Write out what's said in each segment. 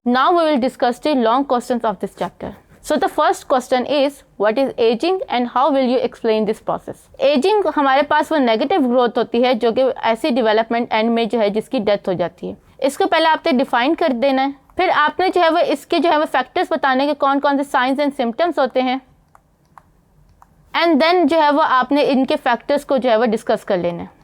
Now we will discuss the long questions of this chapter. So the first question is, what is aging and how will you explain this process? Aging हमारे पास वो negative growth होती है जो कि ऐसी development and में जो है जिसकी डेथ हो जाती है। इसको पहले आपने डिफाइन कर देना है, फिर आपने जो है वो इसके जो है वो फैक्टर्स बताने के कौन कौन से साइंस एंड सिम्टम्स होते हैं, एंड देन जो है वो आपने इनके फैक्टर्स को जो है वो डिस्कस कर लेना है।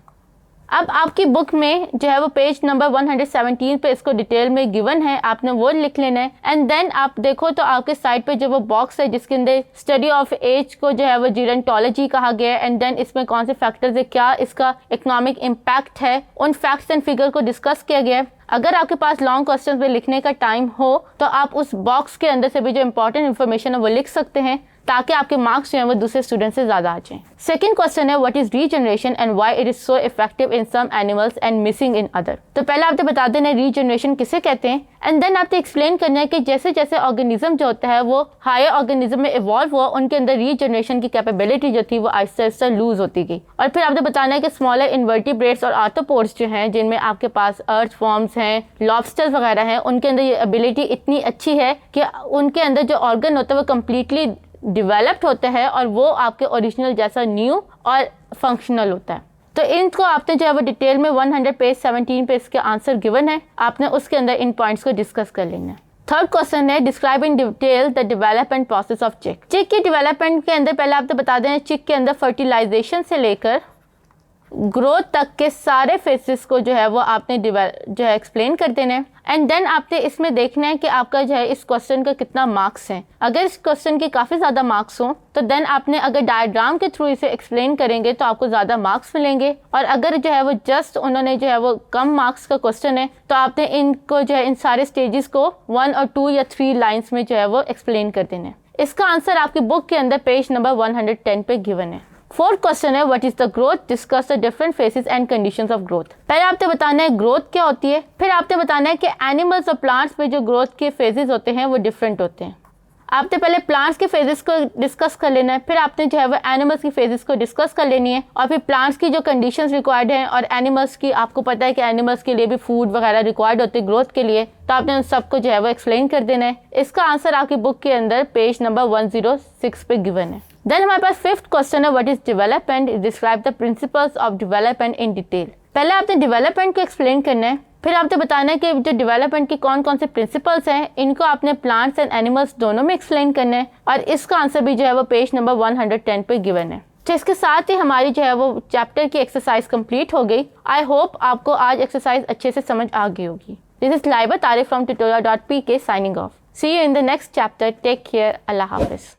अब आपकी बुक में जो है वो पेज नंबर 117 पे इसको डिटेल में गिवन है, आपने वो लिख लेना है। एंड देन आप देखो तो आपके साइड पे जो वो बॉक्स है जिसके अंदर स्टडी ऑफ एज को जो है वो जीरेंटोलॉजी कहा गया है, एंड देन इसमें कौन से फैक्टर्स है, क्या इसका इकोनॉमिक इम्पैक्ट है, उन फैक्ट्स एंड फिगर को डिस्कस किया गया है। अगर आपके पास लॉन्ग क्वेश्चन पे लिखने का टाइम हो तो आप उस बॉक्स के अंदर से भी जो इंपॉर्टेंट इन्फॉर्मेशन है वो लिख सकते हैं ताकि आपके मार्क्स जो है वो दूसरे स्टूडेंट से ज़्यादा आ जाएं। सेकंड क्वेश्चन है, what is regeneration and why it is so effective in some animals and missing in other. तो पहले आपने बता देना रीजनरेशन किसे कहते हैं, एंड देन आपने एक्सप्लेन करना है कि जैसे जैसे ऑर्गेनिज्म जो होता है वो हायर ऑर्गेनिज्म में इवॉल्व हुआ, उनके अंदर रीजनरेशन की कैपेबिलिटी जो थी वो आहिस्ता आहिस्ता लूज होती गई। और फिर आपने बताना है कि स्मॉलर इन्वर्टिब्रेट्स और आर्थ्रोपोड्स जो हैं जिनमें आपके पास अर्थवॉर्म्स हैं, लॉबस्टर्स वगैरह हैं, उनके अंदर ये एबिलिटी इतनी अच्छी है कि उनके अंदर जो ऑर्गन होता है वो कम्प्लीटली डेवलप्ड होता है और वो आपके ओरिजिनल जैसा न्यू और फंक्शनल होता है। तो इनको आपने जो है वो डिटेल में 100 पेज 17 पे इसके आंसर गिवन है, आपने उसके अंदर इन पॉइंट्स को डिस्कस कर लेना है। थर्ड क्वेश्चन है, describe in detail the development process of चिक। चिक की डेवलपमेंट के अंदर पहले आपने बता देना चिक के अंदर फर्टिलाइजेशन से लेकर ग्रोथ तक के सारे फेजेस को जो है वो आपने जो है एक्सप्लेन कर देना है। एंड देन आपने इसमें देखना है कि आपका जो है इस क्वेश्चन का कितना मार्क्स है। अगर इस क्वेश्चन के काफ़ी ज़्यादा मार्क्स हों तो देन आपने अगर डायग्राम के थ्रू इसे एक्सप्लेन करेंगे तो आपको ज़्यादा मार्क्स मिलेंगे, और अगर जो है वो जस्ट उन्होंने जो है वो कम मार्क्स का क्वेश्चन है तो आपने इनको जो है इन सारे स्टेजेस को 1 और 2 या 3 लाइन्स में जो है वो एक्सप्लेन कर देना है। इसका आंसर आपकी बुक के अंदर पेज नंबर 110 पे गिवन है। फोर्थ क्वेश्चन है, what is the growth, discuss the different phases and conditions of growth. पहले आपने बताना है ग्रोथ क्या होती है, फिर आपने बताना है कि एनिमल्स और प्लांट्स में जो ग्रोथ के फेजेस होते हैं वो डिफरेंट होते हैं। आपने पहले प्लांट्स के फेजेस को डिस्कस कर लेना है, फिर आपने जो है वो एनिमल्स की फेजेस को डिस्कस कर लेनी है, और फिर प्लांट्स की जो कंडीशंस रिक्वायर्ड हैं और एनिमल्स की, आपको पता है कि एनिमल्स के लिए भी फूड वगैरह रिक्वायर्ड होती है ग्रोथ के लिए, तो आपने उन सबको जो है वो एक्सप्लेन कर देना है। इसका आंसर आपकी बुक के अंदर पेज नंबर 106 पे गिवन है। देन हमारे पास फिफ्थ क्वेश्चन है, what is development, describe the principles of development in detail. पहले आपने डेवलपमेंट को एक्सप्लेन करना है, फिर आपने बताना है कि जो डेवलपमेंट के कौन कौन से प्रिंसिपल्स हैं, इनको आपने प्लांट्स एंड एनिमल्स दोनों में एक्सप्लेन करना है, और इसका आंसर भी जो है वो पेज नंबर 110 पे गिवन है। तो इसके साथ ही हमारी जो है वो चैप्टर की एक्सरसाइज कंप्लीट हो गई। आई होप आपको आज एक्सरसाइज अच्छे से समझ आ गई होगी। This is Laiba Tariq from tutorial.pk signing off. See you in the next chapter. Take care. Allah Hafiz.